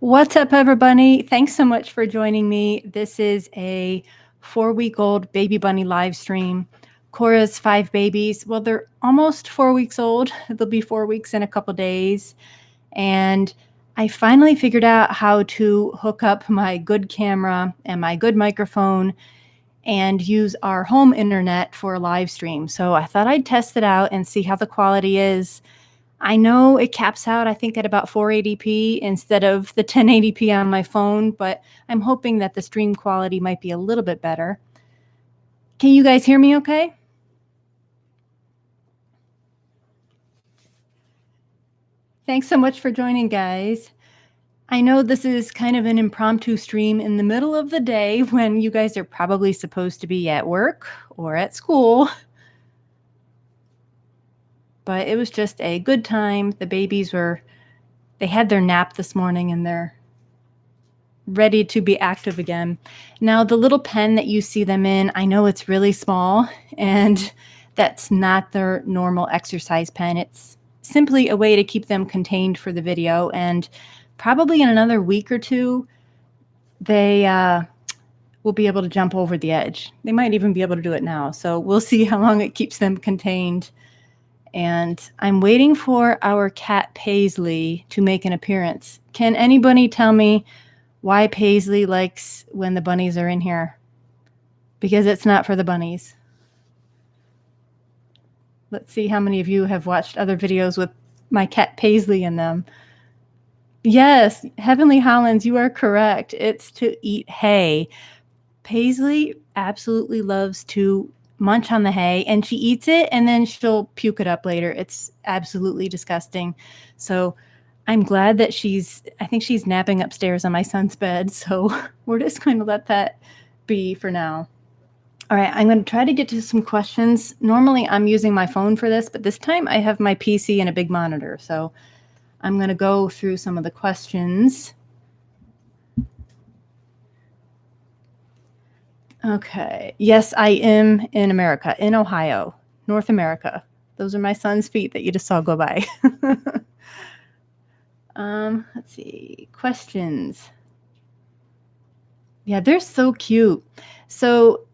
What's up, everybody? Thanks so much for joining me. This is a 4-week-old baby bunny live stream. Cora's 5 babies. Well, they're almost 4 weeks old. They'll be 4 weeks in a couple days. And I finally figured out how to hook up my good camera and my good microphone and use our home internet for a live stream. So I thought I'd test it out and see how the quality is. I know it caps out, I think, at about 480p instead of the 1080p on my phone, but I'm hoping that the stream quality might be a little bit better. Can you guys hear me okay? Thanks so much for joining, guys. I know this is kind of an impromptu stream in the middle of the day when you guys are probably supposed to be at work or at school. But it was just a good time. The babies they had their nap this morning and they're ready to be active again. Now, the little pen that you see them in, I know it's really small, and that's not their normal exercise pen. It's simply a way to keep them contained for the video, and probably in another week or two, they will be able to jump over the edge. They might even be able to do it now, so we'll see how long it keeps them contained. And I'm waiting for our cat Paisley to make an appearance. Can anybody tell me why Paisley likes when the bunnies are in here? Because it's not for the bunnies. Let's see how many of you have watched other videos with my cat Paisley in them. Yes, Heavenly Hollands, you are correct. It's to eat hay. Paisley absolutely loves to munch on the hay, and she eats it and then she'll puke it up later. It's absolutely disgusting. So I'm glad that I think she's napping upstairs on my son's bed. So we're just going to let that be for now. All right, I'm going to try to get to some questions. Normally I'm using my phone for this, but this time I have my PC and a big monitor. So I'm going to go through some of the questions. Okay. Yes, I am in America, in Ohio, North America. Those are my son's feet that you just saw go by. Let's see. Questions. Yeah, they're so cute. So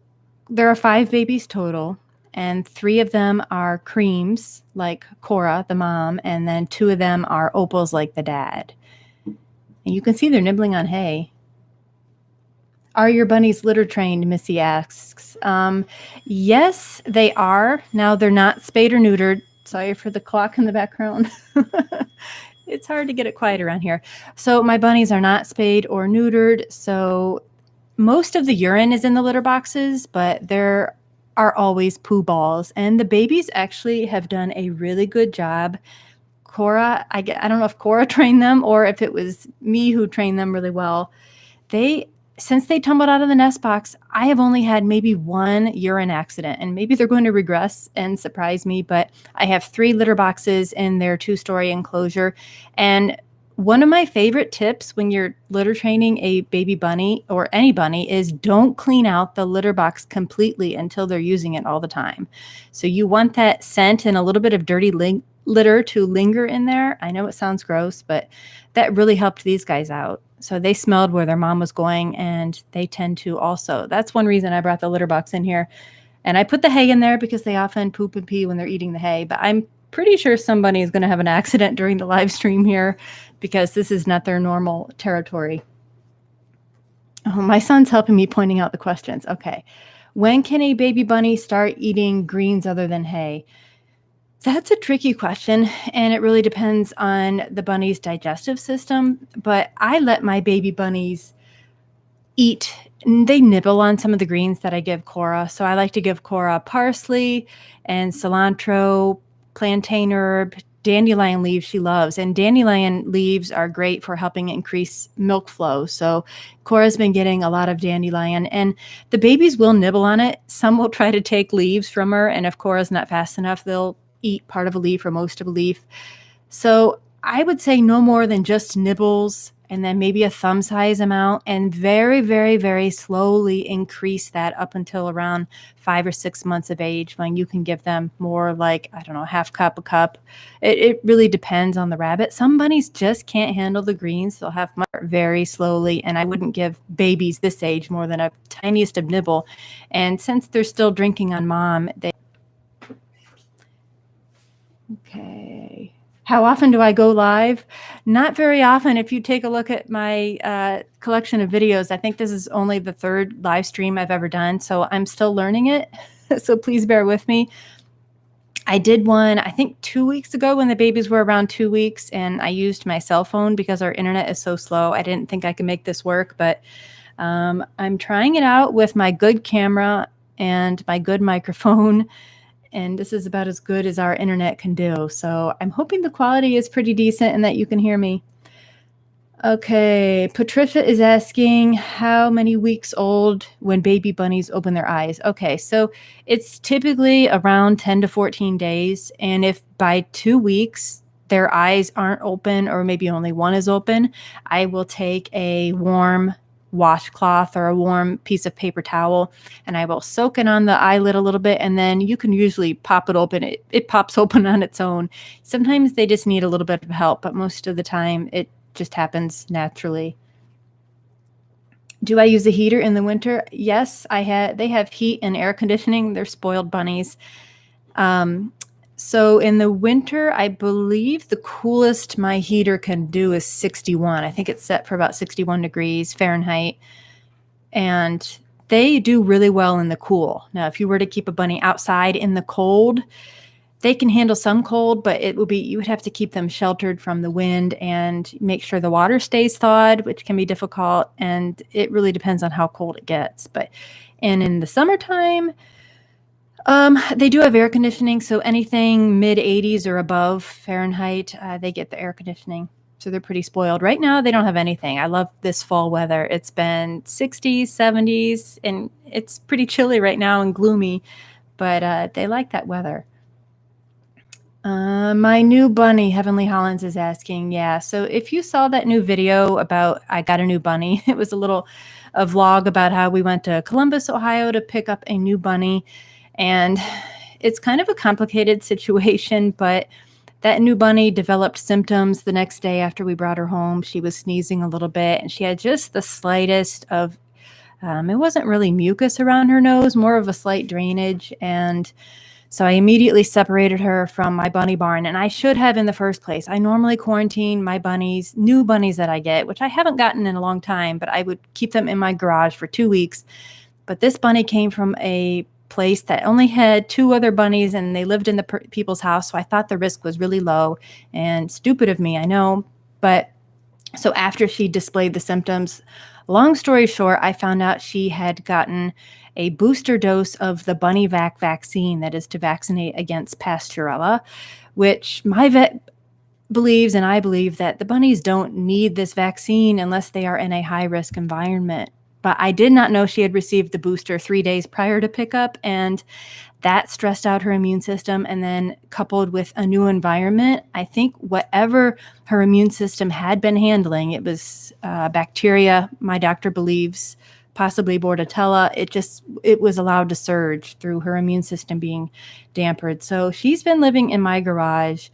there are 5 babies total, and 3 of them are creams, like Cora, the mom, and then 2 of them are opals, like the dad. And you can see they're nibbling on hay. Are your bunnies litter trained? Missy asks. Yes, they are. Now, they're not spayed or neutered. Sorry for the clock in the background. It's hard to get it quiet around here. So my bunnies are not spayed or neutered. So most of the urine is in the litter boxes, but there are always poo balls. And the babies actually have done a really good job. Cora, I don't know if Cora trained them or if it was me who trained them really well. Since they tumbled out of the nest box, I have only had maybe 1 urine accident, and maybe they're going to regress and surprise me, but I have 3 litter boxes in their 2-story enclosure. And one of my favorite tips when you're litter training a baby bunny or any bunny is don't clean out the litter box completely until they're using it all the time. So you want that scent and a little bit of dirty litter to linger in there. I know it sounds gross, but that really helped these guys out. So they smelled where their mom was going, and they tend to also. That's one reason I brought the litter box in here. And I put the hay in there because they often poop and pee when they're eating the hay. But I'm pretty sure somebody is going to have an accident during the live stream here because this is not their normal territory. Oh, my son's helping me pointing out the questions. Okay. When can a baby bunny start eating greens other than hay? That's a tricky question, and it really depends on the bunny's digestive system. But I let my baby bunnies eat. They nibble on some of the greens that I give Cora. So I like to give Cora parsley and cilantro, plantain herb, dandelion leaves she loves. And dandelion leaves are great for helping increase milk flow. So Cora's been getting a lot of dandelion, and the babies will nibble on it. Some will try to take leaves from her, and if Cora's not fast enough, they'll eat part of a leaf or most of a leaf. So I would say no more than just nibbles and then maybe a thumb size amount, and very, very, very slowly increase that up until around 5 or 6 months of age, when you can give them more like, I don't know, half cup, a cup. It really depends on the rabbit. Some bunnies just can't handle the greens. They'll have very slowly, and I wouldn't give babies this age more than a tiniest of nibble. And since they're still drinking on mom, okay. How often do I go live? Not very often. If you take a look at my collection of videos, I think this is only the 3rd live stream I've ever done, so I'm still learning it. So please bear with me. I did one, I think 2 weeks ago when the babies were around 2 weeks, and I used my cell phone because our internet is so slow. I didn't think I could make this work, but I'm trying it out with my good camera and my good microphone. And this is about as good as our internet can do. So I'm hoping the quality is pretty decent and that you can hear me. Okay, Patricia is asking how many weeks old when baby bunnies open their eyes. Okay, so it's typically around 10 to 14 days. And if by 2 weeks their eyes aren't open, or maybe only one is open, I will take a warm washcloth or a warm piece of paper towel, and I will soak it on the eyelid a little bit, and then you can usually pop it open. It pops open on its own. Sometimes they just need a little bit of help, but most of the time it just happens naturally. Do I use a heater in the winter? Yes, they have heat and air conditioning. They're spoiled bunnies. So in the winter, I believe the coolest my heater can do is 61. I think it's set for about 61 degrees Fahrenheit. And they do really well in the cool. Now, if you were to keep a bunny outside in the cold, they can handle some cold, but you would have to keep them sheltered from the wind and make sure the water stays thawed, which can be difficult. And it really depends on how cold it gets. And in the summertime, they do have air conditioning, so anything mid 80s or above Fahrenheit, they get the air conditioning. So they're pretty spoiled. Right now, they don't have anything. I love this fall weather. It's been 60s, 70s, and it's pretty chilly right now and gloomy, but they like that weather. My new bunny, Heavenly Hollands, is asking, yeah, so if you saw that new video about I got a new bunny, it was a vlog about how we went to Columbus, Ohio to pick up a new bunny. And it's kind of a complicated situation, but that new bunny developed symptoms the next day after we brought her home. She was sneezing a little bit, and she had just the slightest of, it wasn't really mucus around her nose, more of a slight drainage. And so I immediately separated her from my bunny barn, and I should have in the first place. I normally quarantine my bunnies, new bunnies that I get, which I haven't gotten in a long time, but I would keep them in my garage for 2 weeks. But this bunny came from a place that only had 2 other bunnies, and they lived in the people's house. So I thought the risk was really low, and stupid of me, I know. But so after she displayed the symptoms, long story short, I found out she had gotten a booster dose of the bunny vaccine, that is to vaccinate against Pasteurella, which my vet believes, and I believe, that the bunnies don't need this vaccine unless they are in a high-risk environment. But I did not know she had received the booster 3 days prior to pickup, and that stressed out her immune system. And then coupled with a new environment, I think whatever her immune system had been handling, it was bacteria, my doctor believes, possibly Bordetella. It was allowed to surge through her immune system being dampened. So she's been living in my garage,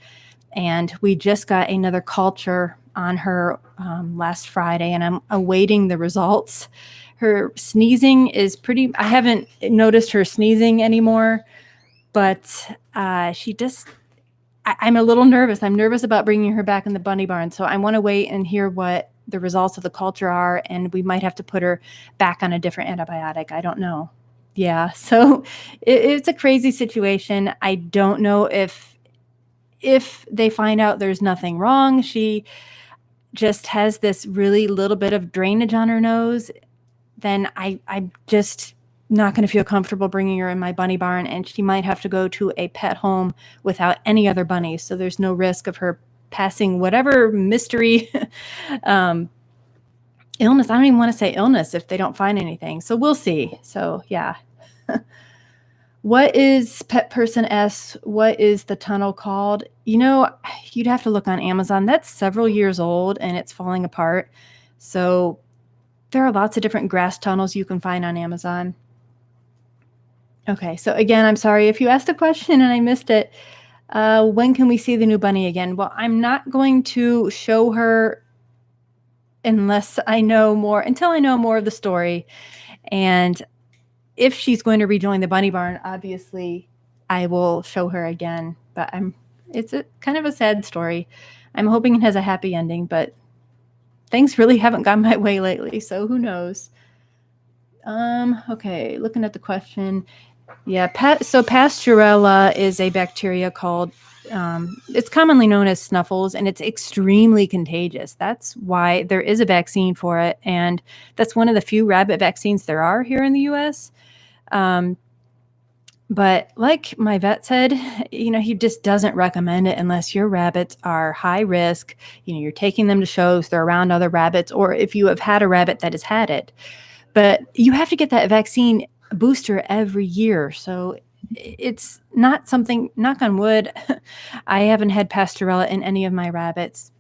and we just got another culture on her last Friday, and I'm awaiting the results. Her sneezing is I haven't noticed her sneezing anymore, but I'm a little nervous. I'm nervous about bringing her back in the bunny barn. So I want to wait and hear what the results of the culture are, and we might have to put her back on a different antibiotic. I don't know. Yeah, so it's a crazy situation. I don't know if they find out there's nothing wrong. She just has this really little bit of drainage on her nose, then I'm just not going to feel comfortable bringing her in my bunny barn, and she might have to go to a pet home without any other bunnies. So there's no risk of her passing whatever mystery illness. I don't even want to say illness if they don't find anything. So we'll see. So yeah. What is Pet Person S? What is the tunnel called? You'd have to look on Amazon. That's several years old, and it's falling apart. So there are lots of different grass tunnels you can find on Amazon. Okay, so again, I'm sorry if you asked a question and I missed it. When can we see the new bunny again? Well, I'm not going to show her until I know more of the story. And if she's going to rejoin the bunny barn, obviously I will show her again. But it's a kind of a sad story. I'm hoping it has a happy ending, but things really haven't gone my way lately, so who knows? Okay, looking at the question. Yeah, so Pasteurella is a bacteria called, it's commonly known as snuffles, and it's extremely contagious. That's why there is a vaccine for it, and that's one of the few rabbit vaccines there are here in the U.S. But like my vet said, he just doesn't recommend it unless your rabbits are high risk. You're taking them to shows, they're around other rabbits, or if you have had a rabbit that has had it. But you have to get that vaccine booster every year. So it's not something, knock on wood, I haven't had Pasteurella in any of my rabbits.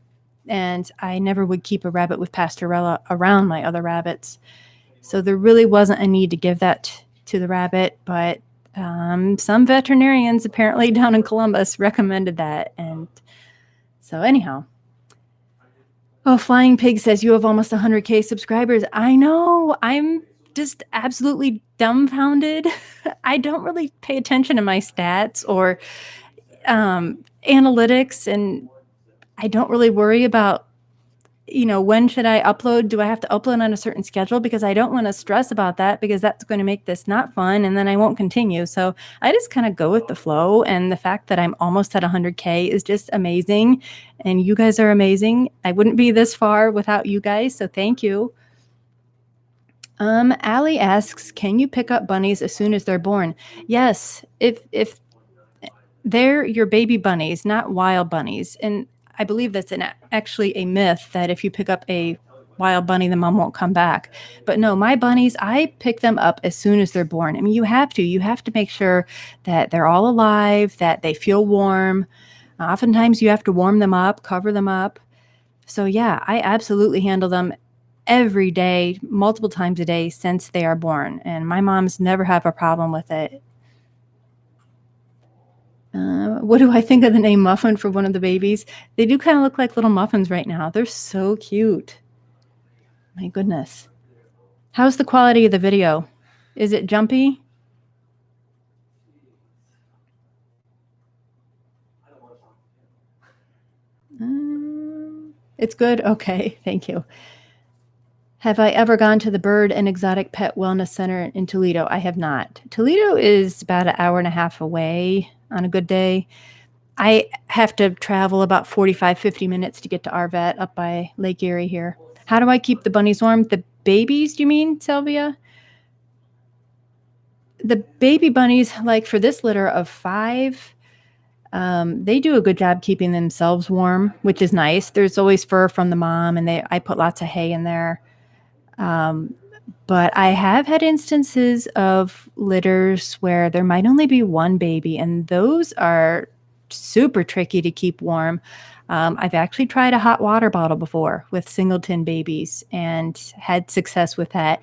And I never would keep a rabbit with Pasteurella around my other rabbits. So there really wasn't a need to give that to the rabbit. But some veterinarians apparently down in Columbus recommended that. And so anyhow. Oh, Flying Pig says you have almost 100K subscribers. I know. I'm just absolutely dumbfounded. I don't really pay attention to my stats or analytics, and I don't really worry about, when should I upload? Do I have to upload on a certain schedule? Because I don't want to stress about that, because that's going to make this not fun, and then I won't continue. So I just kind of go with the flow, and the fact that I'm almost at 100K is just amazing, and you guys are amazing. I wouldn't be this far without you guys, so thank you. Allie asks, can you pick up bunnies as soon as they're born? Yes, if they're your baby bunnies, not wild bunnies. And I believe that's actually a myth that if you pick up a wild bunny, the mom won't come back. But no, my bunnies, I pick them up as soon as they're born. I mean, you have to make sure that they're all alive, that they feel warm. Oftentimes you have to warm them up, cover them up. So yeah, I absolutely handle them every day, multiple times a day since they are born. And my moms never have a problem with it. What do I think of the name Muffin for one of the babies? They do kind of look like little muffins right now. They're so cute. My goodness. How's the quality of the video? Is it jumpy? It's good? Okay, thank you. Have I ever gone to the Bird and Exotic Pet Wellness Center in Toledo? I have not. Toledo is about an hour and a half away on a good day. I have to travel about 45, 50 minutes to get to our vet up by Lake Erie here. How do I keep the bunnies warm? The babies, do you mean, Sylvia? The baby bunnies, like for this litter of 5, they do a good job keeping themselves warm, which is nice. There's always fur from the mom, and I put lots of hay in there. But I have had instances of litters where there might only be one baby, and those are super tricky to keep warm. I've actually tried a hot water bottle before with singleton babies and had success with that.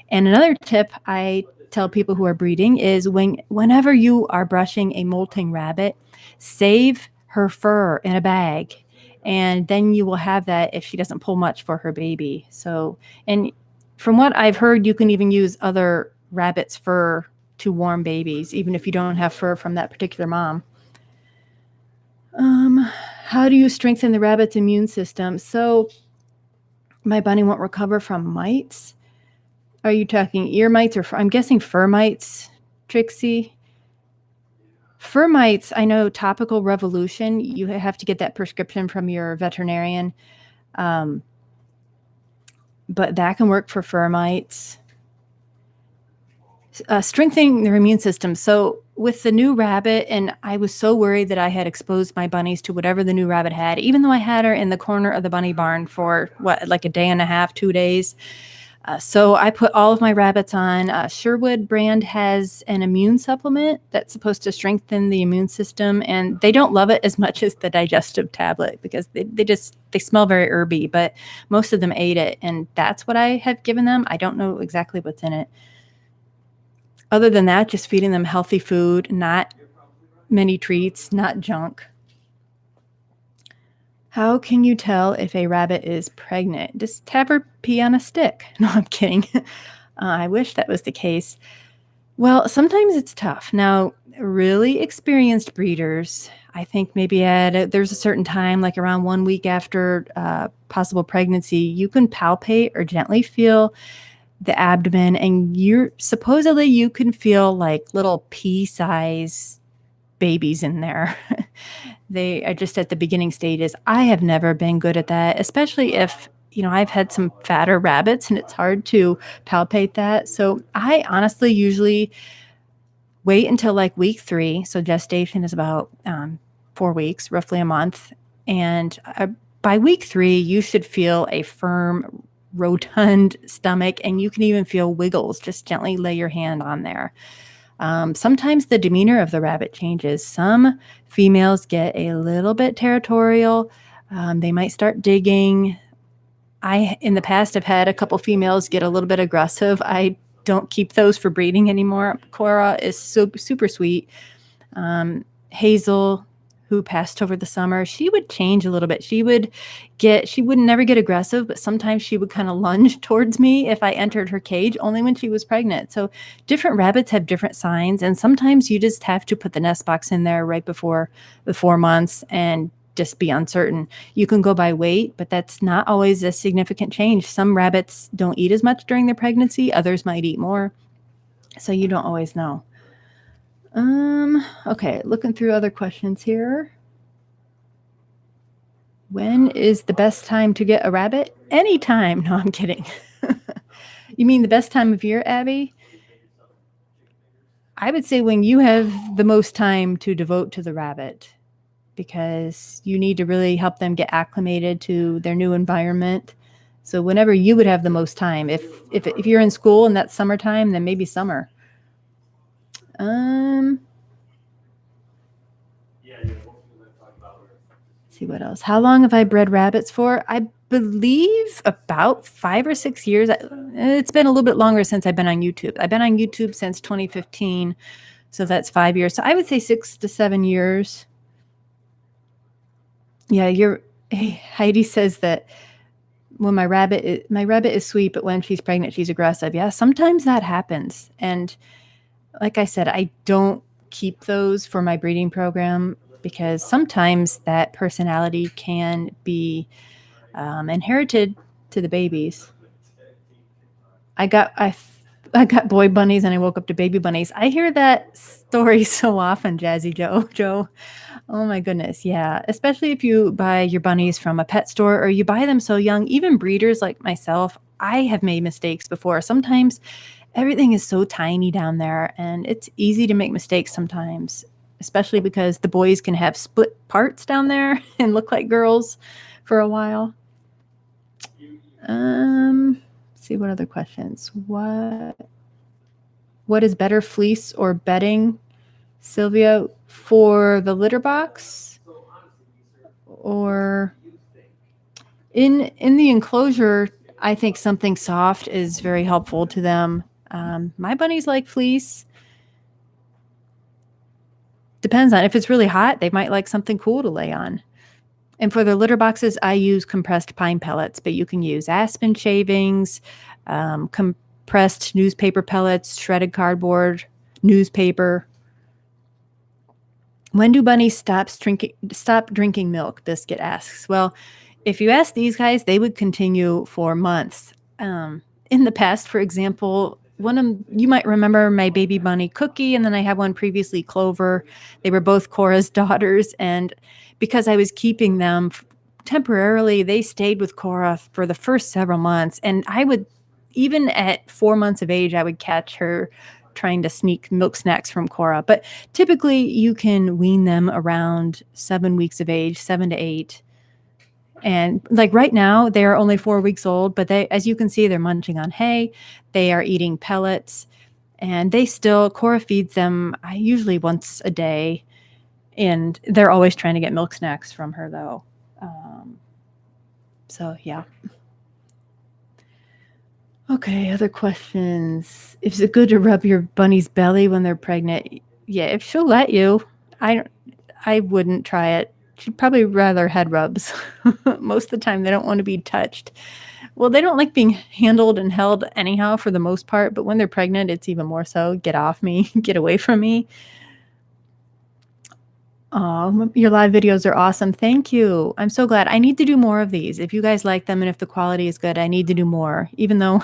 And another tip I tell people who are breeding is whenever you are brushing a molting rabbit, save her fur in a bag. And then you will have that if she doesn't pull much for her baby. So, and from what I've heard, you can even use other rabbits' fur to warm babies, even if you don't have fur from that particular mom. How do you strengthen the rabbit's immune system? So my bunny won't recover from mites. Are you talking ear mites or I'm guessing fur mites, Trixie? Fur mites, I know Topical Revolution, you have to get that prescription from your veterinarian. But that can work for fur mites. Strengthening their immune system. So with the new rabbit, and I was so worried that I had exposed my bunnies to whatever the new rabbit had, even though I had her in the corner of the bunny barn for like a day and a half, 2 days. So I put all of my rabbits on. Sherwood brand has an immune supplement that's supposed to strengthen the immune system, and they don't love it as much as the digestive tablet because they smell very herby, but most of them ate it, and that's what I have given them. I don't know exactly what's in it. Other than that, just feeding them healthy food, not many treats, not junk. How can you tell if a rabbit is pregnant? Just tap her pee on a stick. No, I'm kidding. I wish that was the case. Well, sometimes it's tough. Now, really experienced breeders, I think maybe there's a certain time, like around 1 week after possible pregnancy, you can palpate or gently feel the abdomen, and you can feel like little pea-size babies in there. They are just at the beginning stages. I have never been good at that, especially if, I've had some fatter rabbits and it's hard to palpate that. So I honestly usually wait until like week 3. So gestation is about 4 weeks, roughly a month. And by week 3, you should feel a firm, rotund stomach, and you can even feel wiggles. Just gently lay your hand on there. Sometimes the demeanor of the rabbit changes. Some females get a little bit territorial. They might start digging. I, in the past, have had a couple females get a little bit aggressive. I don't keep those for breeding anymore. Cora is super sweet. Hazel, who passed over the summer, she would change a little bit. She would never get aggressive, but sometimes she would kind of lunge towards me if I entered her cage, only when she was pregnant. So different rabbits have different signs, and sometimes you just have to put the nest box in there right before the 4 months and just be uncertain. You can go by weight, but that's not always a significant change. Some rabbits don't eat as much during their pregnancy. Others might eat more. So you don't always know. Okay, looking through other questions here. When is the best time to get a rabbit? Anytime. No, I'm kidding. You mean the best time of year, Abby? I would say when you have the most time to devote to the rabbit, because you need to really help them get acclimated to their new environment. So whenever you would have the most time, if you're in school and that's summertime, then maybe summer. See what else. How long have I bred rabbits for? I believe about 5 or 6 years. It's been a little bit longer since I've been on YouTube. I've been on YouTube since 2015, so that's 5 years. So I would say 6 to 7 years. Yeah, Heidi says that when my rabbit is sweet, but when she's pregnant, she's aggressive. Yeah, sometimes that happens. And like I said, I don't keep those for my breeding program because sometimes that personality can be inherited to the babies. I got boy bunnies and I woke up to baby bunnies. I hear that story so often, Jazzy Joe. Oh my goodness, yeah. Especially if you buy your bunnies from a pet store or you buy them so young. Even breeders like myself, I have made mistakes before. Sometimes everything is so tiny down there and it's easy to make mistakes sometimes, especially because the boys can have split parts down there and look like girls for a while. See what other questions. What is better, fleece or bedding, Sylvia, for the litter box or in the enclosure? I think something soft is very helpful to them. My bunnies like fleece. Depends on if it's really hot, they might like something cool to lay on. And for the litter boxes, I use compressed pine pellets, but you can use aspen shavings, compressed newspaper pellets, shredded cardboard, newspaper. When do bunnies stop drinking milk? Biscuit asks. Well, if you ask these guys, they would continue for months. In the past, for example, you might remember my baby bunny Cookie, and then I had one previously, Clover. They were both Cora's daughters, and because I was keeping them temporarily, they stayed with Cora for the first several months. And I would, even at 4 months of age, I would catch her trying to sneak milk snacks from Cora. But typically you can wean them around 7 weeks of age, 7 to 8. And like right now, they are only 4 weeks old, but they, as you can see, they're munching on hay. They are eating pellets, and Cora feeds them usually once a day, and they're always trying to get milk snacks from her though. So yeah. Okay, other questions. Is it good to rub your bunny's belly when they're pregnant? Yeah, if she'll let you. I wouldn't try it. She'd probably rather head rubs. Most of the time, they don't want to be touched. Well, they don't like being handled and held anyhow for the most part, but when they're pregnant, it's even more so. Get off me. Get away from me. Oh, your live videos are awesome. Thank you. I'm so glad. I need to do more of these. If you guys like them and if the quality is good, I need to do more, even though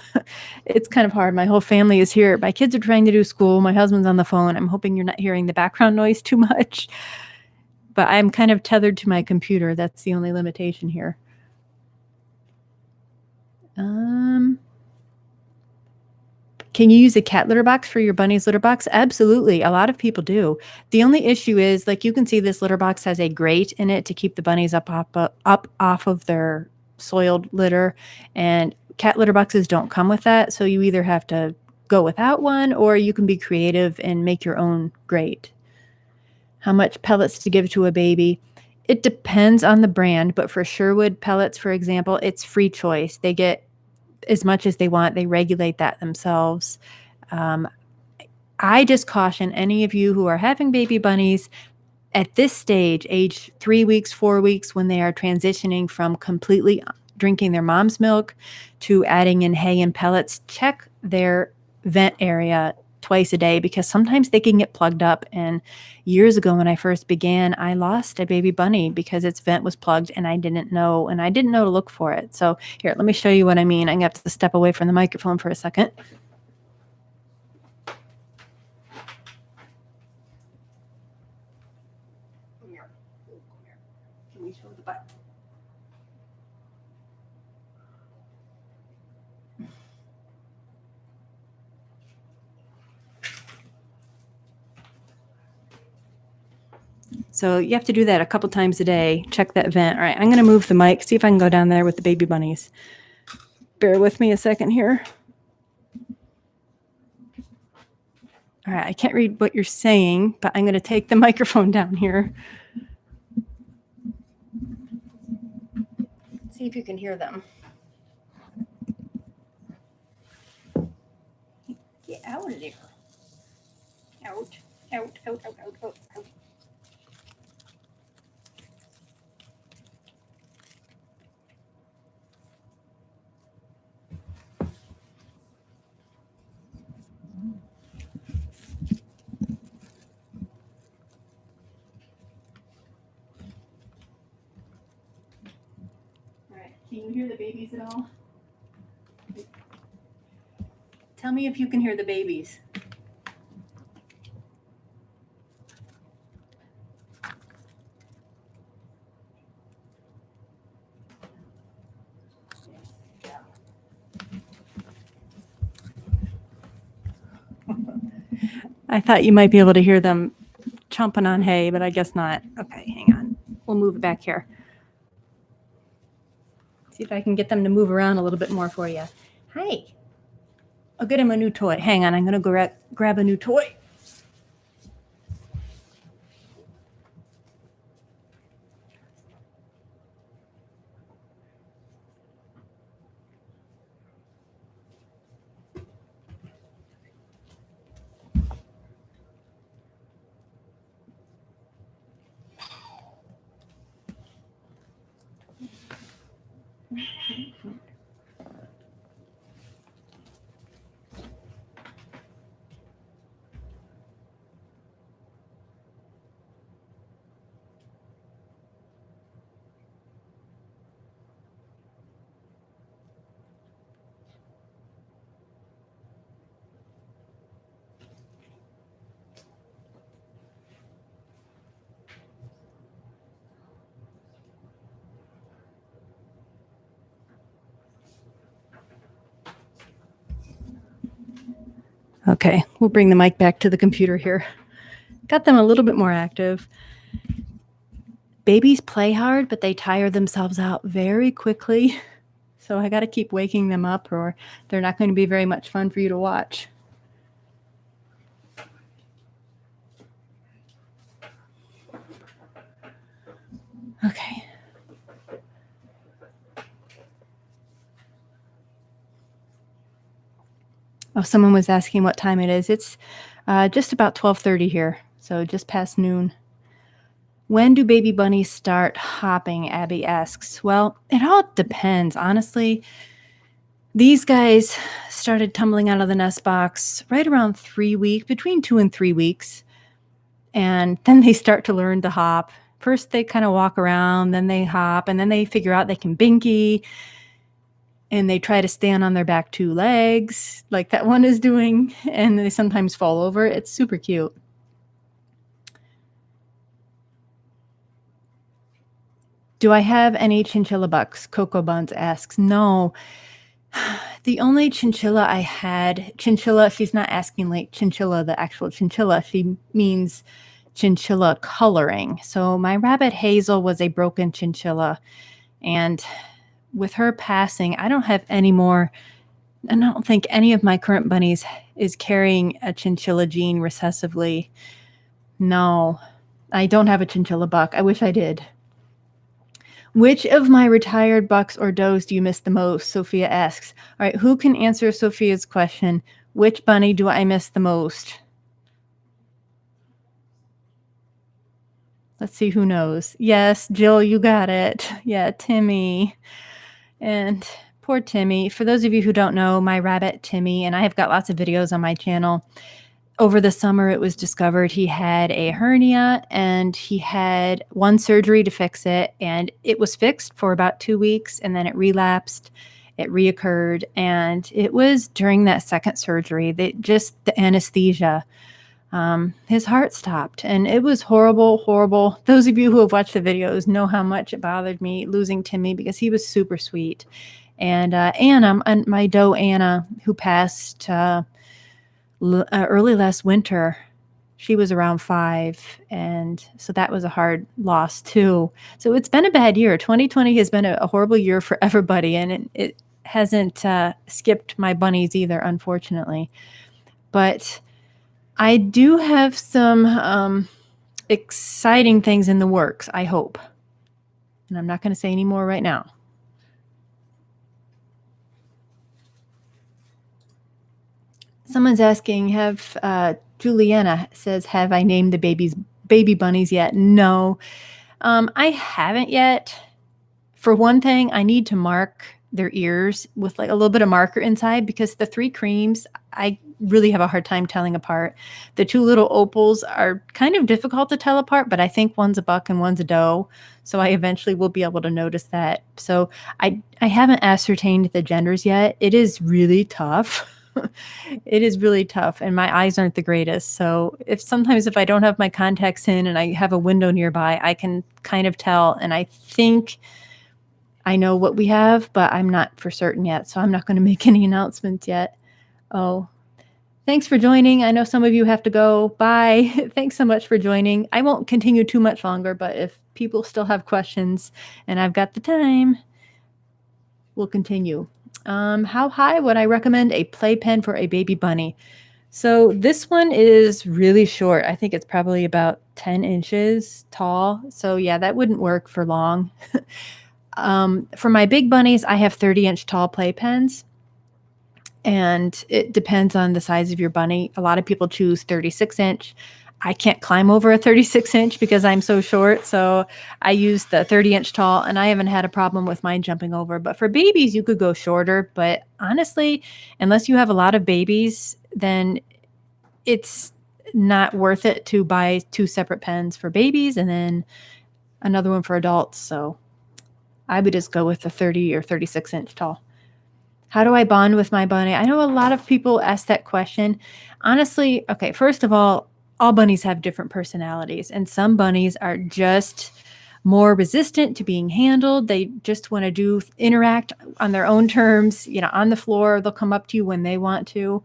it's kind of hard. My whole family is here. My kids are trying to do school. My husband's on the phone. I'm hoping you're not hearing the background noise too much. But I'm kind of tethered to my computer. That's the only limitation here. Can you use a cat litter box for your bunny's litter box? Absolutely. A lot of people do. The only issue is, like, you can see this litter box has a grate in it to keep the bunnies up off of their soiled litter. And cat litter boxes don't come with that. So you either have to go without one, or you can be creative and make your own grate. How much pellets to give to a baby? It depends on the brand, but for Sherwood pellets, for example, it's free choice. They get as much as they want. They regulate that themselves. I just caution any of you who are having baby bunnies at this stage, age 3 weeks, 4 weeks, when they are transitioning from completely drinking their mom's milk to adding in hay and pellets, check their vent area twice a day, because sometimes they can get plugged up. And years ago, when I first began, I lost a baby bunny because its vent was plugged and I didn't know to look for it. So here, let me show you what I mean. I'm gonna have to step away from the microphone for a second. Can we show the butt? So you have to do that a couple times a day. Check that vent. All right, I'm going to move the mic, see if I can go down there with the baby bunnies. Bear with me a second here. All right, I can't read what you're saying, but I'm going to take the microphone down here. See if you can hear them. Get out of there. Out, out, out, out, out, out, out. All right, can you hear the babies at all? Tell me if you can hear the babies. I thought you might be able to hear them chomping on hay, but I guess not. Okay, hang on. We'll move it back here. See if I can get them to move around a little bit more for you. Hi. I'll get him a new toy. Hang on, I'm going to grab a new toy. Okay, we'll bring the mic back to the computer here. Got them a little bit more active. Babies play hard, but they tire themselves out very quickly. So I got to keep waking them up or they're not going to be very much fun for you to watch. Okay. Oh, someone was asking what time it is. It's just about 12:30 here, so just past noon. When do baby bunnies start hopping? Abby asks. Well, it all depends, honestly. These guys started tumbling out of the nest box right around 3 weeks, between 2 and 3 weeks. And then they start to learn to hop. First, they kind of walk around, then they hop, and then they figure out they can binky. And they try to stand on their back 2 legs, like that one is doing. And they sometimes fall over. It's super cute. Do I have any chinchilla bucks? Coco Buns asks. No. The only chinchilla I had, chinchilla, she's not asking like chinchilla, the actual chinchilla. She means chinchilla coloring. So my rabbit Hazel was a broken chinchilla. And with her passing, I don't have any more. And I don't think any of my current bunnies is carrying a chinchilla gene recessively. No, I don't have a chinchilla buck. I wish I did. Which of my retired bucks or does do you miss the most? Sophia asks. All right, who can answer Sophia's question? Which bunny do I miss the most? Let's see who knows. Yes, Jill, you got it. Yeah, Timmy. And poor Timmy. For those of you who don't know, my rabbit Timmy, and I have got lots of videos on my channel. Over the summer, it was discovered he had a hernia and he had one surgery to fix it. And it was fixed for about 2 weeks and then it relapsed. It reoccurred. And it was during that second surgery that just the anesthesia, his heart stopped. And it was horrible, horrible. Those of you who have watched the videos know how much it bothered me losing Timmy because he was super sweet. And Anna, my doe Anna, who passed early last winter, she was around 5. And so that was a hard loss too. So it's been a bad year. 2020 has been a horrible year for everybody. And it hasn't skipped my bunnies either, unfortunately. But I do have some exciting things in the works, I hope. And I'm not going to say any more right now. Someone's asking, Juliana says, have I named the baby bunnies yet? No, I haven't yet. For one thing, I need to mark their ears with like a little bit of marker inside because the 3 creams, I really have a hard time telling apart. The 2 little opals are kind of difficult to tell apart, but I think one's a buck and one's a doe. So I eventually will be able to notice that. So I haven't ascertained the genders yet. It is really tough. It is really tough and my eyes aren't the greatest. So sometimes if I don't have my contacts in and I have a window nearby, I can kind of tell. And I think I know what we have, but I'm not for certain yet. So I'm not going to make any announcements yet. Oh, thanks for joining. I know some of you have to go. Bye. Thanks so much for joining. I won't continue too much longer, but if people still have questions and I've got the time, we'll continue. How high would I recommend a playpen for a baby bunny? So this one is really short. I think it's probably about 10 inches tall. So yeah, that wouldn't work for long. For my big bunnies, I have 30-inch tall playpens. And it depends on the size of your bunny. A lot of people choose 36-inch. I can't climb over a 36-inch because I'm so short. So I use the 30-inch tall, and I haven't had a problem with mine jumping over. But for babies, you could go shorter. But honestly, unless you have a lot of babies, then it's not worth it to buy 2 separate pens for babies and then another one for adults. So I would just go with the 30 or 36-inch tall. How do I bond with my bunny? I know a lot of people ask that question. Honestly, okay, first of all bunnies have different personalities, and some bunnies are just more resistant to being handled. They just want to interact on their own terms, on the floor. They'll come up to you when they want to.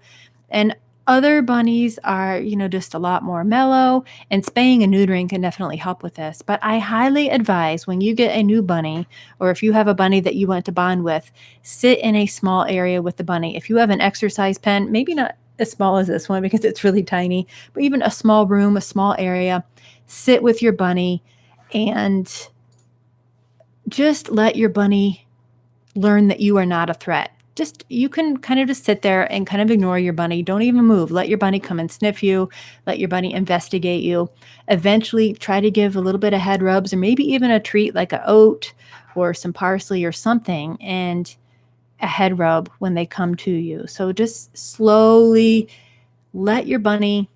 And Other bunnies are, just a lot more mellow, and spaying and neutering can definitely help with this. But I highly advise when you get a new bunny, or if you have a bunny that you want to bond with, sit in a small area with the bunny. If you have an exercise pen, maybe not as small as this one because it's really tiny, but even a small room, a small area, sit with your bunny and just let your bunny learn that you are not a threat. You can kind of just sit there and kind of ignore your bunny. Don't even move. Let your bunny come and sniff you. Let your bunny investigate you. Eventually, try to give a little bit of head rubs or maybe even a treat like an oat or some parsley or something, and a head rub when they come to you. So just slowly let your bunny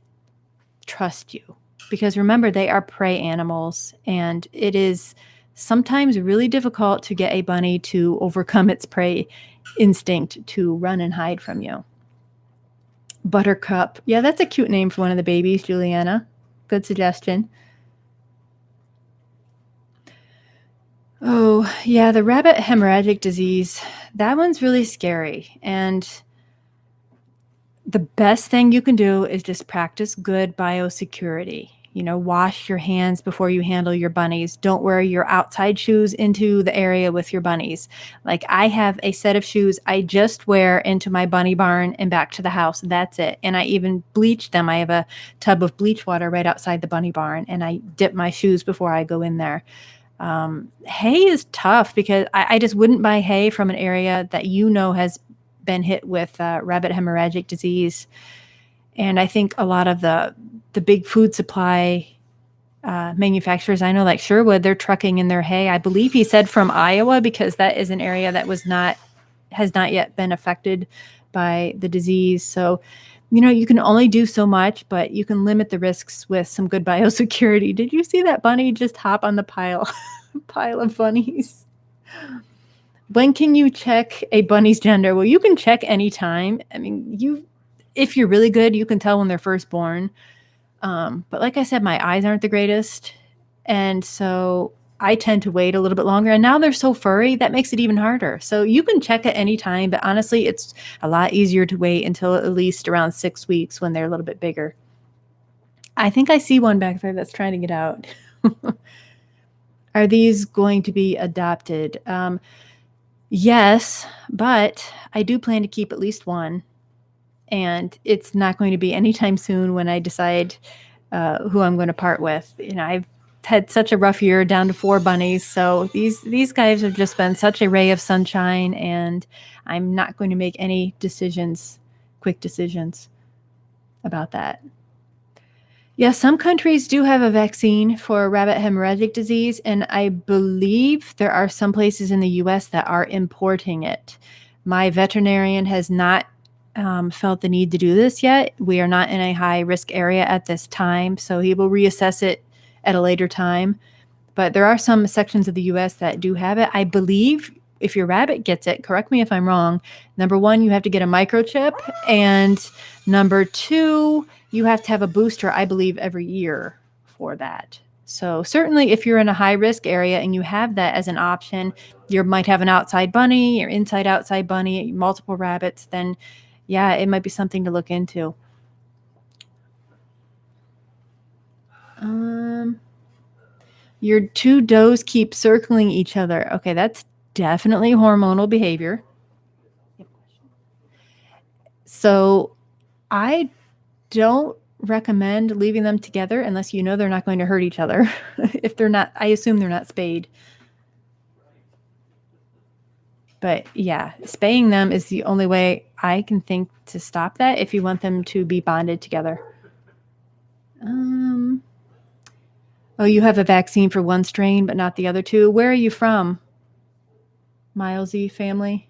trust you, because remember, they are prey animals, and it is sometimes really difficult to get a bunny to overcome its prey instinct to run and hide from you. Buttercup. Yeah, that's a cute name for one of the babies, Juliana. Good suggestion. Oh, yeah, the rabbit hemorrhagic disease. That one's really scary. And the best thing you can do is just practice good biosecurity. Wash your hands before you handle your bunnies. Don't wear your outside shoes into the area with your bunnies. Like, I have a set of shoes I just wear into my bunny barn and back to the house. That's it. And I even bleach them. I have a tub of bleach water right outside the bunny barn, and I dip my shoes before I go in there. Hay is tough because I just wouldn't buy hay from an area that has been hit with rabbit hemorrhagic disease. And I think a lot of the big food supply manufacturers, I know, like Sherwood, they're trucking in their hay. I believe he said from Iowa, because that is an area that has not yet been affected by the disease. So, you can only do so much, but you can limit the risks with some good biosecurity. Did you see that bunny just hop on the pile of bunnies? When can you check a bunny's gender? Well, you can check anytime. I mean, if you're really good, you can tell when they're first born. But like I said, my eyes aren't the greatest. And so I tend to wait a little bit longer. And now they're so furry, that makes it even harder. So you can check at any time. But honestly, it's a lot easier to wait until at least around 6 weeks when they're a little bit bigger. I think I see one back there that's trying to get out. Are these going to be adopted? Yes, but I do plan to keep at least one. And it's not going to be anytime soon when I decide who I'm going to part with. I've had such a rough year, down to 4 bunnies. So these guys have just been such a ray of sunshine, and I'm not going to make any quick decisions about that. Yeah, some countries do have a vaccine for rabbit hemorrhagic disease, and I believe there are some places in the U.S. that are importing it. My veterinarian has not felt the need to do this yet. We are not in a high risk area at this time, so he will reassess it at a later time. But there are some sections of the U.S. that do have it. I believe if your rabbit gets it, correct me if I'm wrong, number 1, you have to get a microchip, and number 2, you have to have a booster, I believe, every year for that. So certainly if you're in a high risk area and you have that as an option, you might have an outside bunny or outside bunny, multiple rabbits, then yeah, it might be something to look into. Your 2 does keep circling each other. Okay, that's definitely hormonal behavior. So I don't recommend leaving them together unless they're not going to hurt each other. If they're not, I assume they're not spayed. But yeah, spaying them is the only way I can think to stop that if you want them to be bonded together. Oh, you have a vaccine for one strain, but not the other 2. Where are you from? Milesy family?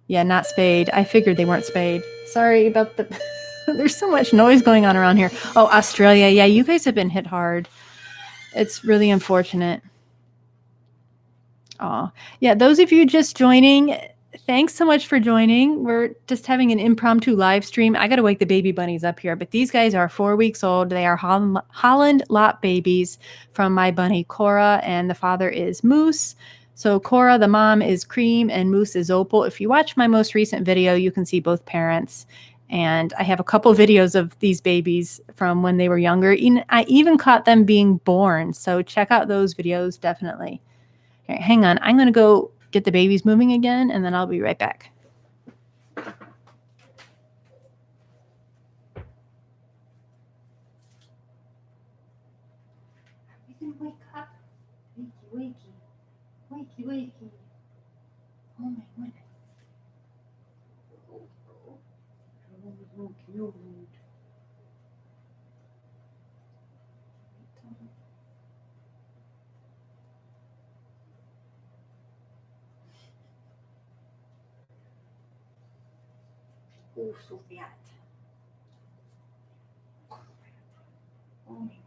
Yeah, not spayed. I figured they weren't spayed. Sorry about the... There's so much noise going on around here. Oh, Australia. Yeah, you guys have been hit hard. It's really unfortunate. Oh, yeah, those of you just joining, thanks so much for joining. We're just having an impromptu live stream. I got to wake the baby bunnies up here, but these guys are 4 weeks old. They are Holland lot babies from my bunny Cora, and the father is Moose. So Cora, the mom, is cream and Moose is opal. If you watch my most recent video, you can see both parents. And I have a couple videos of these babies from when they were younger. I even caught them being born. So check out those videos, definitely. Okay, hang on. I'm going to go get the babies moving again, and then I'll be right back. You can wake up. Wakey, wakey. Wakey, wakey. Oh, my goodness. Oh, so fat. Oh, my goodness.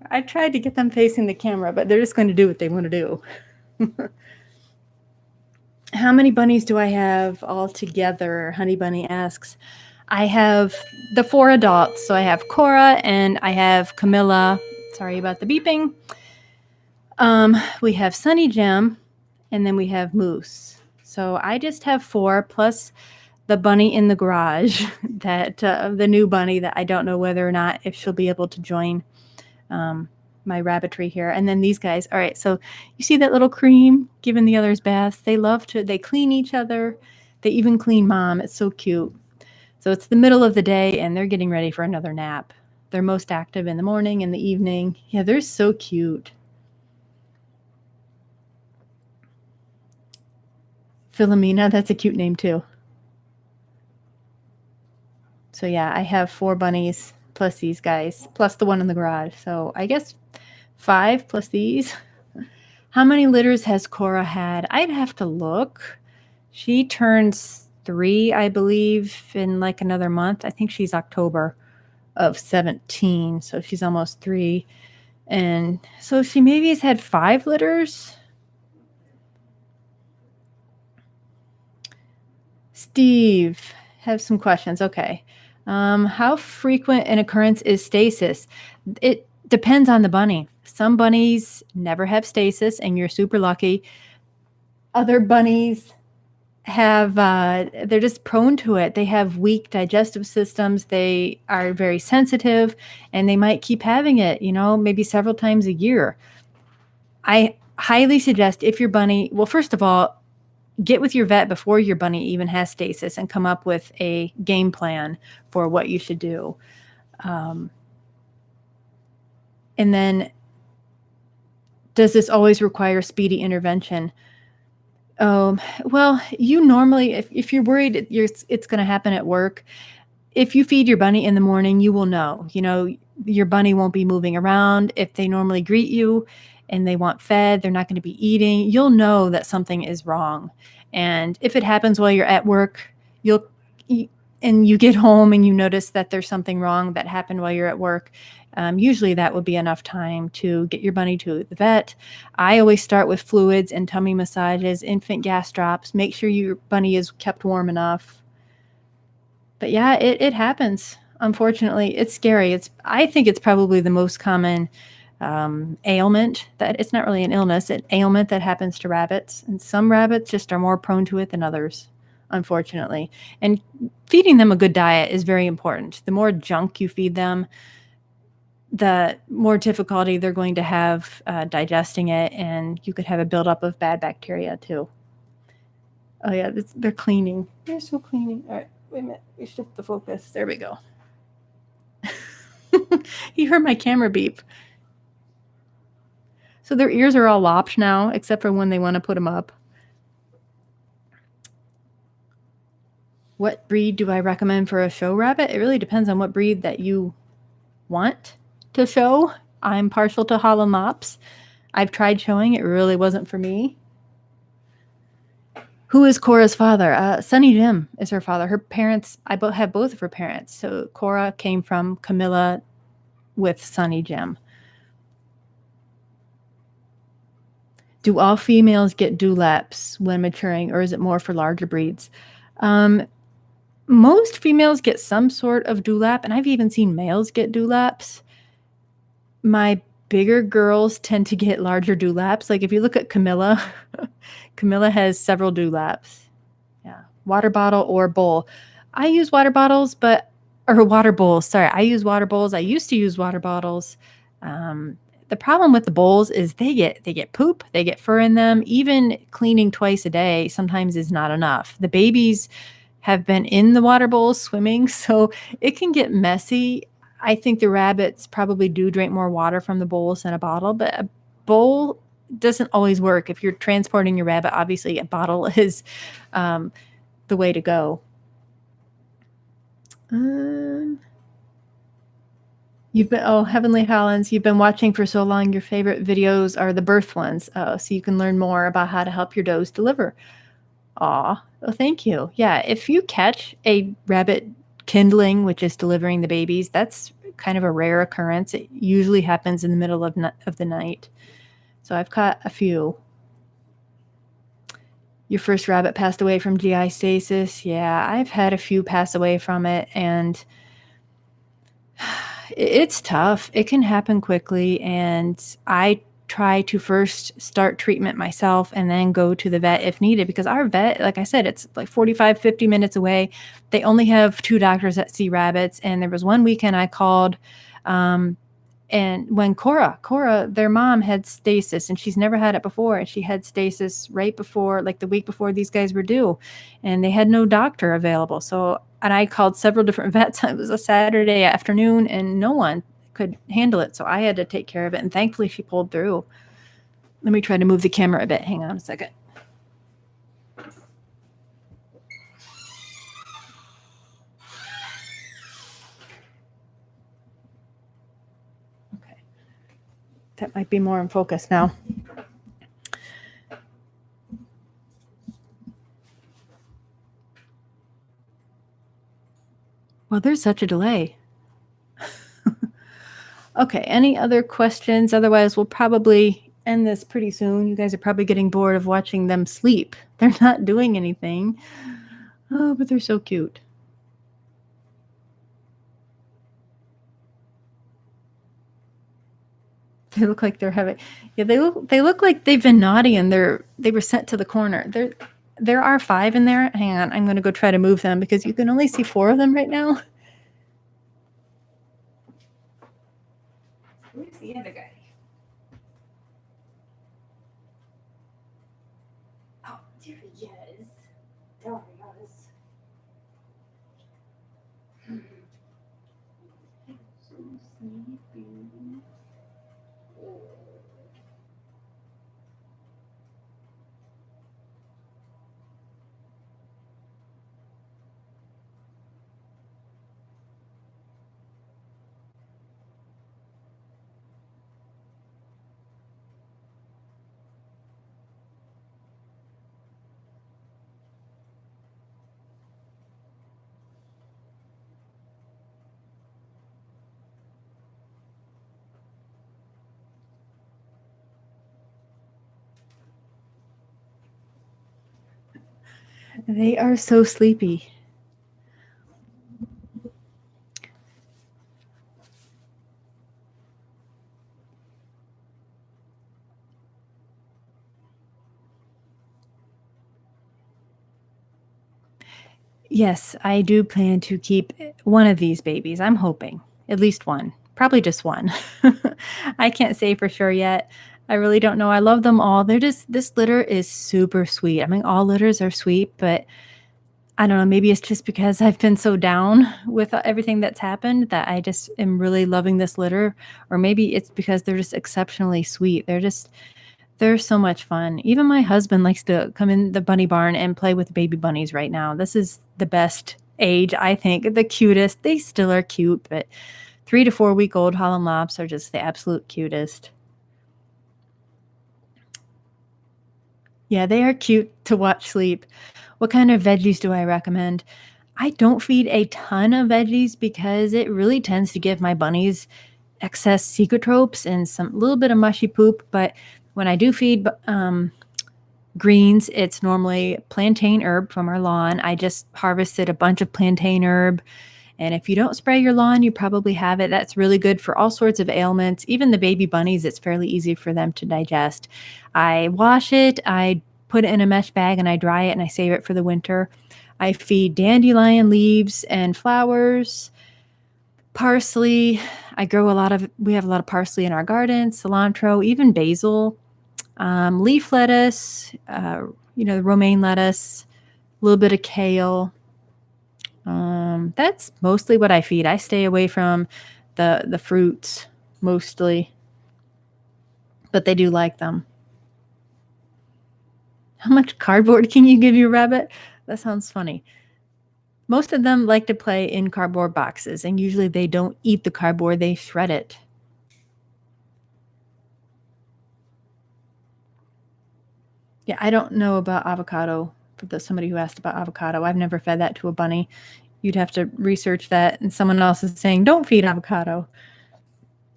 I tried to get them facing the camera, but they're just going to do what they want to do. How many bunnies do I have all together? Honey Bunny asks. I have the 4 adults. So I have Cora and I have Camilla. Sorry about the beeping. We have Sonny Jim and then we have Moose. So I just have 4 plus the bunny in the garage, that the new bunny that I don't know whether or not if she'll be able to join my rabbitry here. And then these guys. All right, so you see that little cream giving the others baths? They clean each other. They even clean mom. It's so cute. So it's the middle of the day and they're getting ready for another nap. They're most active in the morning and the evening. Yeah, they're so cute. Philomena, that's a cute name too. So yeah, I have 4 bunnies plus these guys, plus the one in the garage. So I guess 5 plus these. How many litters has Cora had? I'd have to look. She turns 3, I believe, in like another month. I think she's October of 17, so she's almost 3. And so she maybe has had 5 litters. Steve, have some questions. Okay. How frequent an occurrence is stasis? It depends on the bunny. Some bunnies never have stasis, and you're super lucky. Other bunnies have, they're just prone to it. They have weak digestive systems. They are very sensitive, and they might keep having it, maybe several times a year. I highly suggest if your bunny, well, first of all, get with your vet before your bunny even has stasis and come up with a game plan for what you should do. And then, does this always require speedy intervention? Well, you normally, if you're worried it's going to happen at work, if you feed your bunny in the morning, you will know. Your bunny won't be moving around. If they normally greet you and they want fed, they're not going to be eating. You'll know that something is wrong. And if it happens while you're at work, and you get home and you notice that there's something wrong that happened while you're at work, usually that would be enough time to get your bunny to the vet. I always start with fluids and tummy massages, infant gas drops. Make sure your bunny is kept warm enough. But yeah, it happens. Unfortunately, it's scary. I think it's probably the most common ailment. That it's not really an illness, an ailment that happens to rabbits. And some rabbits just are more prone to it than others, unfortunately. And feeding them a good diet is very important. The more junk you feed them, the more difficulty they're going to have digesting it, and you could have a buildup of bad bacteria too. Oh yeah, they're cleaning. They're still cleaning. All right, wait a minute. We shift the focus. There we go. You heard my camera beep. So their ears are all lopped now, except for when they want to put them up. What breed do I recommend for a show rabbit? It really depends on what breed that you want to show. I'm partial to Holland mops. I've tried showing. It really wasn't for me. Who is Cora's father? Sonny Jim is her father. Her parents, I have both of her parents. So Cora came from Camilla with Sonny Jim. Do all females get dewlaps when maturing, or is it more for larger breeds? Most females get some sort of dewlap, and I've even seen males get dewlaps. My bigger girls tend to get larger dewlaps. Like if you look at Camilla, Camilla has several dewlaps. Yeah, water bottle or bowl. I use water bottles, or water bowls. Sorry, I use water bowls. I used to use water bottles. The problem with the bowls is they get poop, they get fur in them. Even cleaning twice a day sometimes is not enough. The babies have been in the water bowls swimming, so it can get messy. I think the rabbits probably do drink more water from the bowls than a bottle, but a bowl doesn't always work. If you're transporting your rabbit, obviously a bottle is the way to go. You've been, Heavenly Hollands, you've been watching for so long. Your favorite videos are the birth ones, so you can learn more about how to help your does deliver. Aw, oh, thank you. Yeah, if you catch a rabbit kindling, which is delivering the babies, that's kind of a rare occurrence. It usually happens in the middle of the night. So I've caught a few. Your first rabbit passed away from GIstasis. Yeah, I've had a few pass away from it, and it's tough. It can happen quickly, and I try to first start treatment myself and then go to the vet if needed, because our vet, like I said, it's like 45, 50 minutes away. They only have 2 doctors that see rabbits, and there was one weekend I called, and when Cora, their mom had stasis, and she's never had it before. And she had stasis right before, like the week before these guys were due, and they had no doctor available. So, and I called several different vets. It was a Saturday afternoon, and no one could handle it. So I had to take care of it. And thankfully she pulled through. Let me try to move the camera a bit. Hang on a second. That might be more in focus now. Well, there's such a delay. Okay, any other questions? Otherwise, we'll probably end this pretty soon. You guys are probably getting bored of watching them sleep. They're not doing anything. Oh, but they're so cute. They look like they're having, yeah, they look like they've been naughty, and they were sent to the corner. There are 5 in there. Hang on, I'm going to go try to move them because you can only see 4 of them right now. Where's the other guy? Oh, there he is. There he is. So sleepy. They are so sleepy. Yes, I do plan to keep one of these babies. I'm hoping. At least one. Probably just one. I can't say for sure yet. I really don't know. I love them all. This litter is super sweet. I mean, all litters are sweet, but I don't know. Maybe it's just because I've been so down with everything that's happened that I just am really loving this litter. Or maybe it's because they're just exceptionally sweet. They're so much fun. Even my husband likes to come in the bunny barn and play with baby bunnies right now. This is the best age, I think. The cutest. They still are cute, but 3 to 4 week old Holland lops are just the absolute cutest. Yeah, they are cute to watch sleep. What kind of veggies do I recommend? I don't feed a ton of veggies because it really tends to give my bunnies excess secretropes and some little bit of mushy poop. But when I do feed greens, it's normally plantain herb from our lawn. I just harvested a bunch of plantain herb. And if you don't spray your lawn, you probably have it. That's really good for all sorts of ailments. Even the baby bunnies, it's fairly easy for them to digest. I wash it, I put it in a mesh bag, and I dry it, and I save it for the winter. I feed dandelion leaves and flowers, parsley. We have a lot of parsley in our garden, cilantro, even basil, leaf lettuce, the romaine lettuce, a little bit of kale. That's mostly what I feed. I stay away from the fruits mostly, but they do like them. How much cardboard can you give your rabbit? That sounds funny. Most of them like to play in cardboard boxes, and usually they don't eat the cardboard, they shred it. Yeah, I don't know about avocado. For somebody who asked about avocado, I've never fed that to a bunny. You'd have to research that, and someone else is saying, don't feed avocado.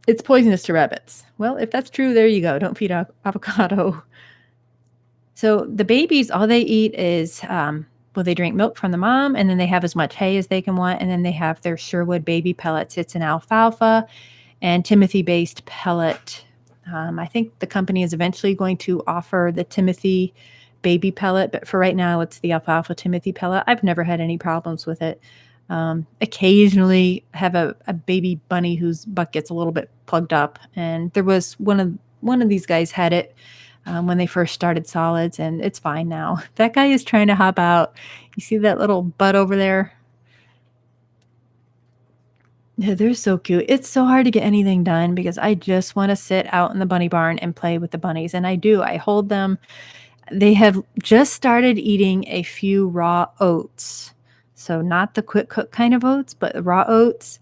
It's poisonous to rabbits. Well, if that's true, there you go. Don't feed avocado. So the babies, all they eat is, they drink milk from the mom, and then they have as much hay as they can want, and then they have their Sherwood baby pellets. It's an alfalfa and Timothy-based pellet. I think the company is eventually going to offer the Timothy baby pellet, but for right now, it's the alfalfa Timothy pellet. I've never had any problems with it. Occasionally have a baby bunny whose butt gets a little bit plugged up, and there was one of these guys had it when they first started solids, and it's fine now. That guy is trying to hop out. You see that little butt over there? Yeah, they're so cute. It's so hard to get anything done because I just want to sit out in the bunny barn and play with the bunnies, and I do. I hold them. They have just started eating a few raw oats. So not the quick cook kind of oats, but raw oats.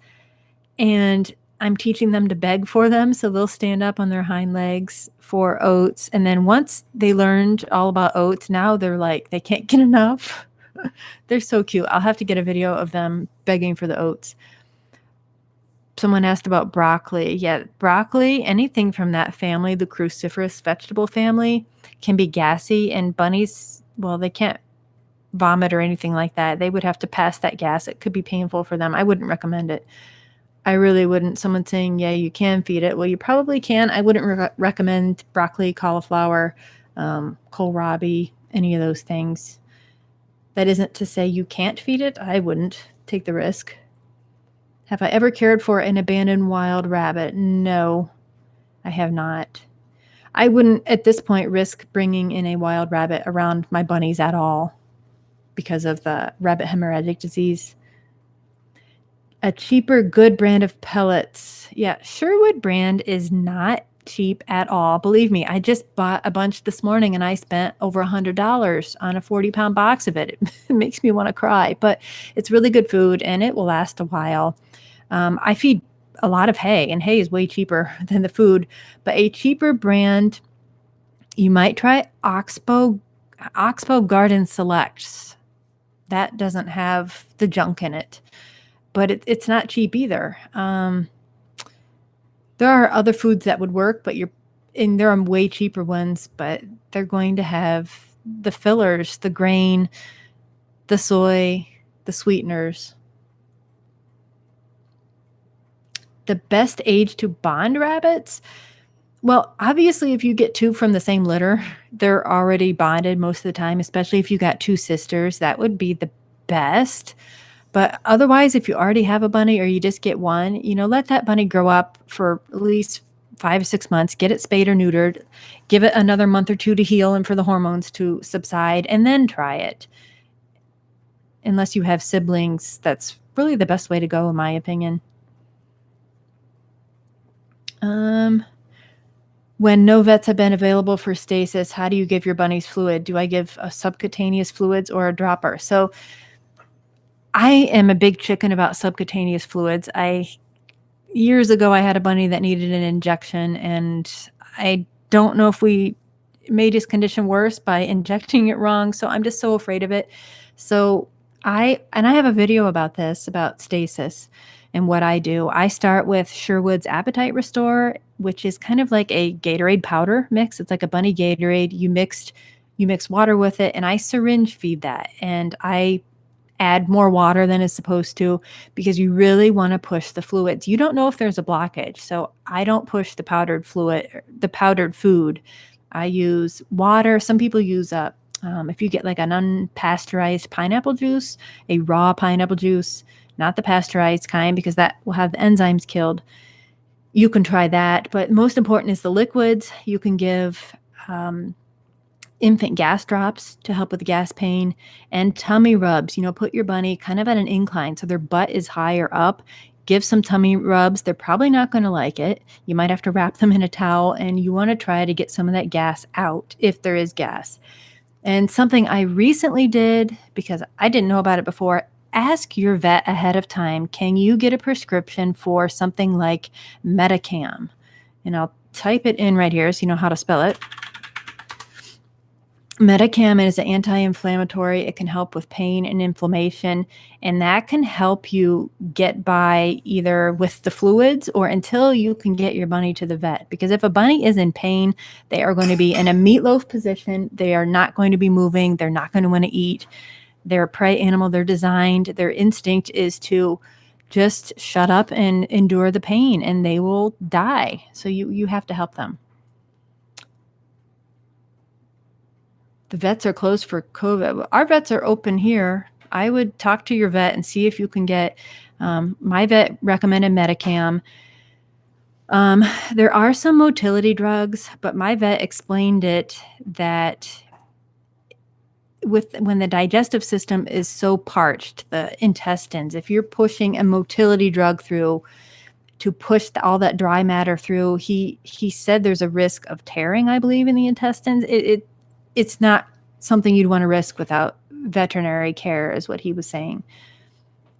And I'm teaching them to beg for them. So they'll stand up on their hind legs for oats. And then once they learned all about oats, now they're like, they can't get enough. They're so cute. I'll have to get a video of them begging for the oats. Someone asked about broccoli. Yeah, broccoli, anything from that family, the cruciferous vegetable family, can be gassy. And bunnies, well, they can't vomit or anything like that. They would have to pass that gas. It could be painful for them. I wouldn't recommend it. I really wouldn't. Someone saying, yeah, you can feed it. Well, you probably can. I wouldn't recommend broccoli, cauliflower, kohlrabi, any of those things. That isn't to say you can't feed it. I wouldn't take the risk. Have I ever cared for an abandoned wild rabbit? No, I have not. I wouldn't at this point risk bringing in a wild rabbit around my bunnies at all because of the rabbit hemorrhagic disease. A cheaper, good brand of pellets. Yeah, Sherwood brand is not cheap at all. Believe me, I just bought a bunch this morning and I spent over $100 on a 40-pound box of it. It makes me want to cry, but it's really good food and it will last a while. I feed a lot of hay, and hay is way cheaper than the food, but a cheaper brand, you might try Oxbow Garden Selects. That doesn't have the junk in it, but it's not cheap either. There are other foods that would work, but there are way cheaper ones, but they're going to have the fillers, the grain, the soy, the sweeteners. The best age to bond rabbits? Well, obviously, if you get two from the same litter, they're already bonded most of the time, especially if you got two sisters. That would be the best. But otherwise, if you already have a bunny or you just get one, let that bunny grow up for at least 5 or 6 months, get it spayed or neutered, give it another month or two to heal and for the hormones to subside, and then try it. Unless you have siblings, that's really the best way to go, in my opinion. When no vets have been available for stasis, how do you give your bunnies fluid? Do I give a subcutaneous fluids or a dropper? So I am a big chicken about subcutaneous fluids. Years ago, I had a bunny that needed an injection, and I don't know if we made his condition worse by injecting it wrong. So I'm just so afraid of it. So I have a video about this, about stasis and what I do. I start with Sherwood's Appetite Restore, which is kind of like a Gatorade powder mix. It's like a bunny Gatorade. You mix water with it, and I syringe feed that. And I add more water than is supposed to, because you really want to push the fluids. You don't know if there's a blockage. So I don't push the powdered food. I use water. Some people use if you get like an unpasteurized pineapple juice, a raw pineapple juice, not the pasteurized kind, because that will have the enzymes killed. You can try that. But most important is the liquids. You can give infant gas drops to help with gas pain, and tummy rubs. Put your bunny kind of at an incline so their butt is higher up. Give some tummy rubs. They're probably not going to like it. You might have to wrap them in a towel, and you want to try to get some of that gas out if there is gas. And something I recently did, because I didn't know about it before, ask your vet ahead of time, can you get a prescription for something like Metacam? And I'll type it in right here so you know how to spell it. Metacam is an anti-inflammatory. It can help with pain and inflammation, and that can help you get by either with the fluids or until you can get your bunny to the vet. Because if a bunny is in pain, they are going to be in a meatloaf position. They are not going to be moving. They're not going to want to eat. They're a prey animal. They're designed. Their instinct is to just shut up and endure the pain, and they will die. So you have to help them. The vets are closed for COVID. Our vets are open here. I would talk to your vet and see if you can get, my vet recommended Metacam. There are some motility drugs, but my vet explained it that when the digestive system is so parched, the intestines, if you're pushing a motility drug through to push all that dry matter through, he said there's a risk of tearing, I believe, in the intestines. It's not something you'd want to risk without veterinary care, is what he was saying.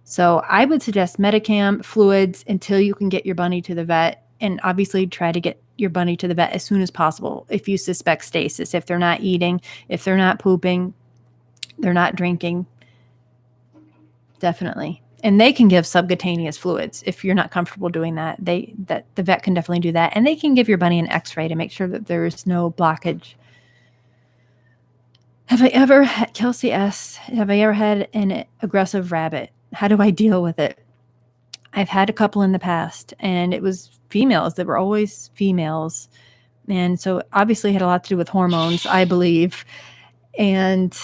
So I would suggest Metacam, fluids, until you can get your bunny to the vet, and obviously try to get your bunny to the vet as soon as possible if you suspect stasis, if they're not eating, if they're not pooping, they're not drinking. Definitely. And they can give subcutaneous fluids if you're not comfortable doing that. The vet can definitely do that, and they can give your bunny an x-ray to make sure that there's no blockage. Kelsey S., have I ever had an aggressive rabbit? How do I deal with it? I've had a couple in the past, and it was females. They were always females. And so obviously it had a lot to do with hormones, I believe. And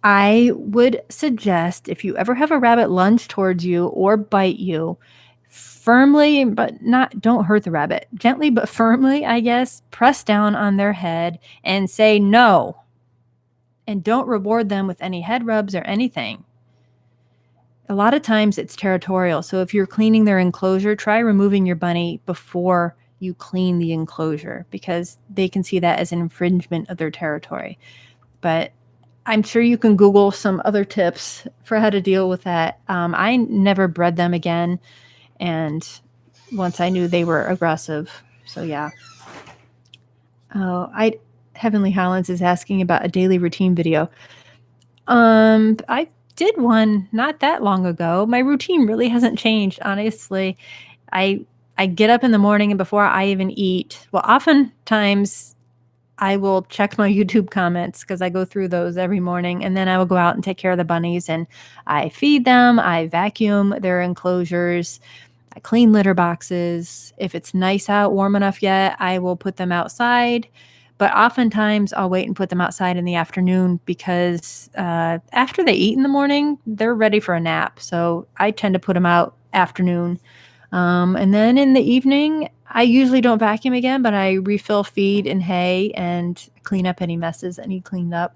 I would suggest, if you ever have a rabbit lunge towards you or bite you, firmly, don't hurt the rabbit. Gently but firmly, I guess, press down on their head and say no. And don't reward them with any head rubs or anything. A lot of times it's territorial. So if you're cleaning their enclosure, try removing your bunny before you clean the enclosure, because they can see that as an infringement of their territory. But I'm sure you can Google some other tips for how to deal with that. I never bred them again. And once I knew they were aggressive. So yeah. Heavenly Hollands is asking about a daily routine video. I did one not that long ago. My routine really hasn't changed, honestly. I get up in the morning, and before I even eat, well, oftentimes I will check my YouTube comments because I go through those every morning, and then I will go out and take care of the bunnies, and I feed them, I vacuum their enclosures, I clean litter boxes. If it's nice out, warm enough yet, I will put them outside. But oftentimes I'll wait and put them outside in the afternoon, because after they eat in the morning, they're ready for a nap. So I tend to put them out afternoon. And then in the evening, I usually don't vacuum again, but I refill feed and hay and clean up any messes that need cleaned up.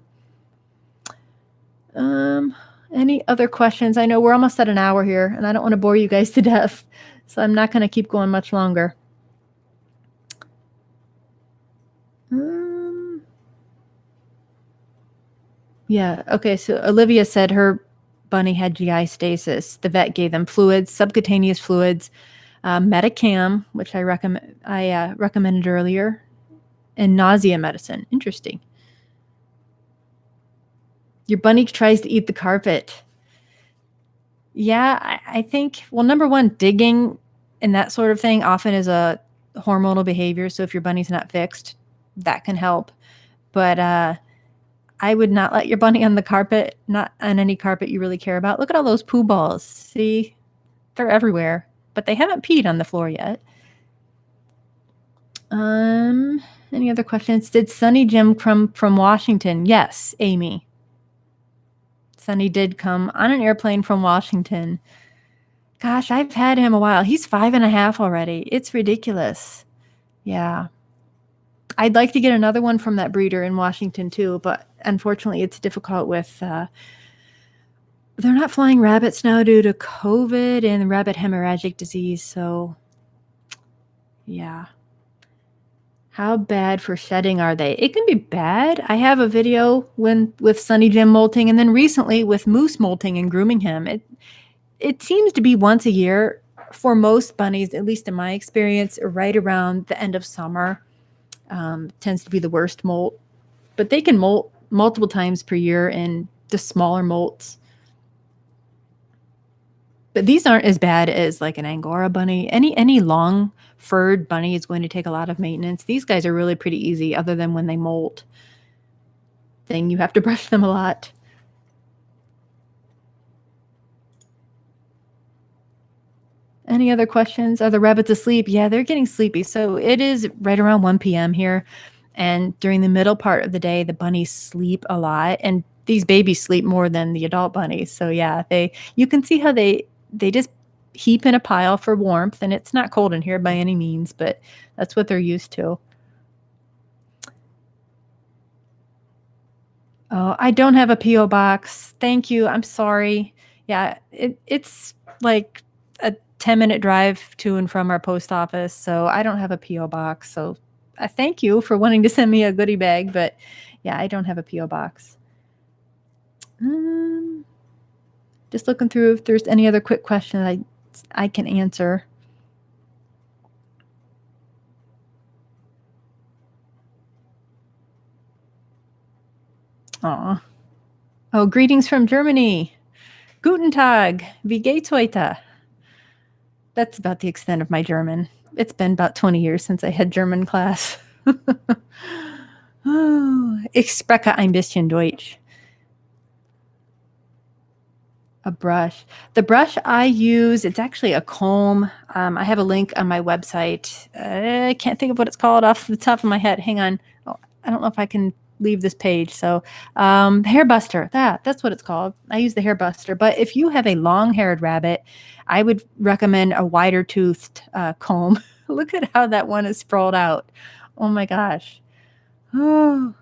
Any other questions? I know we're almost at an hour here, and I don't want to bore you guys to death, so I'm not going to keep going much longer. Yeah. Okay. So Olivia said her bunny had GIstasis. The vet gave them fluids, subcutaneous fluids, Metacam, which I recommended earlier. and nausea medicine. Interesting. Your bunny tries to eat the carpet. Yeah, I think, well, number one, digging and that sort of thing often is a hormonal behavior. So if your bunny's not fixed, that can help. But I would not let your bunny on the carpet, not on any carpet you really care about. Look at all those poo balls. See, they're everywhere, but they haven't peed on the floor yet. Any other questions? Did Sonny Jim come from Washington? Yes, Amy. Sonny did come on an airplane from Washington. Gosh, I've had him a while. He's 5.5 already. It's ridiculous. Yeah. I'd like to get another one from that breeder in Washington too, but unfortunately it's difficult with, they're not flying rabbits now due to COVID and rabbit hemorrhagic disease. So yeah. How bad for shedding are they? It can be bad. I have a video with Sonny Jim molting, and then recently with Moose molting and grooming him. It seems to be once a year for most bunnies, at least in my experience, right around the end of summer. Tends to be the worst molt, but they can molt multiple times per year in the smaller molts. But these aren't as bad as like an Angora bunny. Any long furred bunny is going to take a lot of maintenance. These guys are really pretty easy, other than when they molt. Then you have to brush them a lot. Any other questions? Are the rabbits asleep? Yeah, they're getting sleepy. So it is right around 1 p.m. here. And during the middle part of the day, the bunnies sleep a lot. And these babies sleep more than the adult bunnies. So yeah, you can see how they just heap in a pile for warmth. And it's not cold in here by any means, but that's what they're used to. Oh, I don't have a P.O. box. Thank you. I'm sorry. Yeah, it's like a 10-minute drive to and from our post office. So I don't have a P.O. box. So I thank you for wanting to send me a goodie bag. But yeah, I don't have a P.O. box. Just looking through if there's any other quick questions I can answer. Aw. Oh, greetings from Germany. Guten Tag, wie geht's heute? That's about the extent of my German. It's been about 20 years since I had German class. Oh, ich spreche ein bisschen Deutsch. A brush. The brush I use, it's actually a comb. I have a link on my website. I can't think of what it's called off the top of my head. Hang on. Oh, I don't know if I can leave this page. So hair buster. That's what it's called. I use the hair buster. But if you have a long-haired rabbit, I would recommend a wider-toothed comb. Look at how that one is sprawled out. Oh, my gosh. Oh,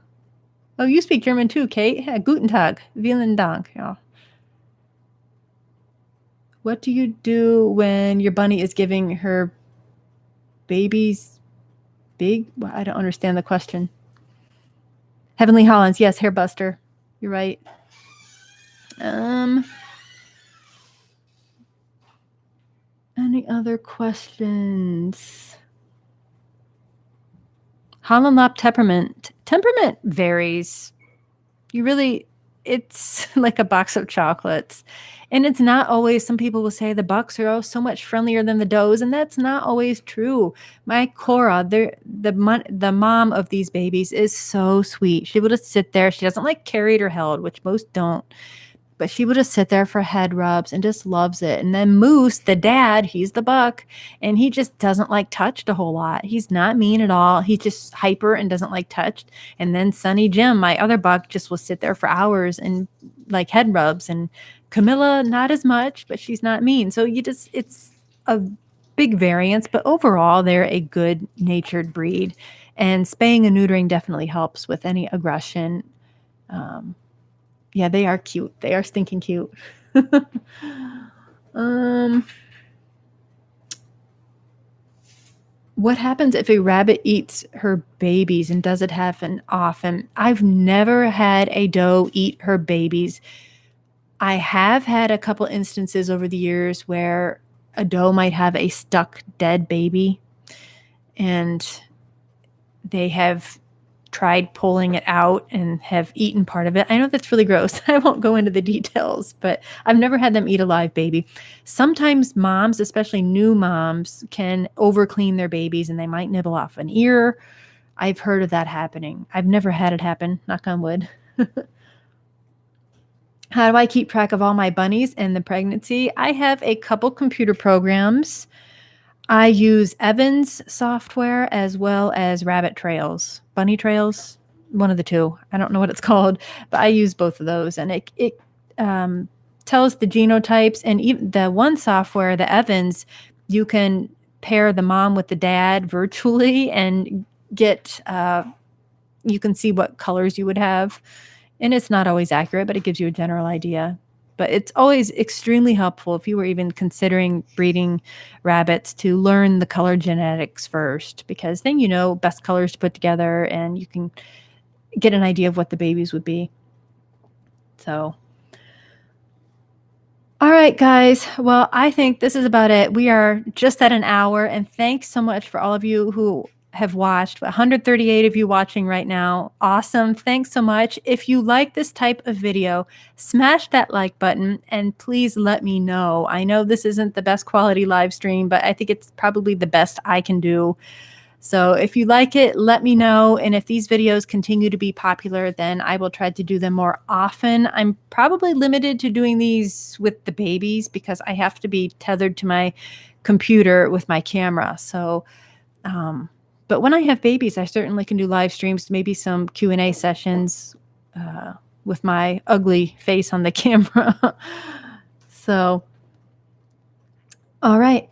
you speak German too, Kate? Yeah, guten Tag. Vielen Dank. Yeah. What do you do when your bunny is giving her babies big? Well, I don't understand the question. Heavenly Hollands. Yes, hair buster. You're right. Any other questions? Holland lap temperament. Temperament varies. It's like a box of chocolates. And it's not always, some people will say the bucks are so much friendlier than the does, and that's not always true. My Cora, the mom of these babies, is so sweet. She will just sit there. She doesn't like carried or held, which most don't. But she would just sit there for head rubs and just loves it. And then Moose, the dad, he's the buck, and he just doesn't like touched a whole lot. He's not mean at all. He's just hyper and doesn't like touched. And then Sonny Jim, my other buck, just will sit there for hours and like head rubs. And Camilla, not as much, but she's not mean. So it's a big variance, but overall they're a good natured breed. And spaying and neutering definitely helps with any aggression. Yeah, they are cute. They are stinking cute. What happens if a rabbit eats her babies, and does it happen often? I've never had a doe eat her babies. I have had a couple instances over the years where a doe might have a stuck dead baby, and they have tried pulling it out and have eaten part of it. I know that's really gross. I won't go into the details, but I've never had them eat a live baby. Sometimes moms, especially new moms, can overclean their babies and they might nibble off an ear. I've heard of that happening. I've never had it happen, knock on wood. How do I keep track of all my bunnies and the pregnancy? I have a couple computer programs. I use Evans software as well as Rabbit Trails, Bunny Trails, one of the two. I don't know what it's called, but I use both of those, and it tells the genotypes. And even the one software, the Evans, you can pair the mom with the dad virtually and get you can see what colors you would have. And it's not always accurate, but it gives you a general idea. But it's always extremely helpful if you were even considering breeding rabbits to learn the color genetics first, because then you know best colors to put together and you can get an idea of what the babies would be. So, all right, guys. Well, I think this is about it. We are just at an hour, and thanks so much for all of you who have watched. 138 of you watching right now. Awesome. Thanks so much. If you like this type of video, smash that like button and please let me know. I know this isn't the best quality live stream, but I think it's probably the best I can do. So if you like it, let me know. And if these videos continue to be popular, then I will try to do them more often. I'm probably limited to doing these with the babies because I have to be tethered to my computer with my camera. So, but when I have babies, I certainly can do live streams, maybe some Q&A sessions with my ugly face on the camera. So, all right.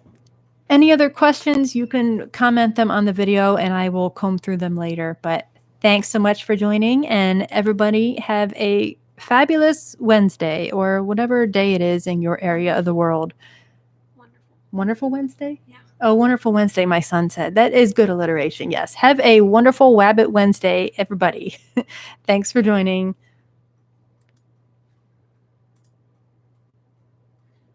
Any other questions, you can comment them on the video and I will comb through them later. But thanks so much for joining, and everybody have a fabulous Wednesday or whatever day it is in your area of the world. Wonderful Wednesday? Yeah. Oh, wonderful Wednesday, my son said. That is good alliteration. Yes. Have a wonderful Wabbit Wednesday, everybody. Thanks for joining.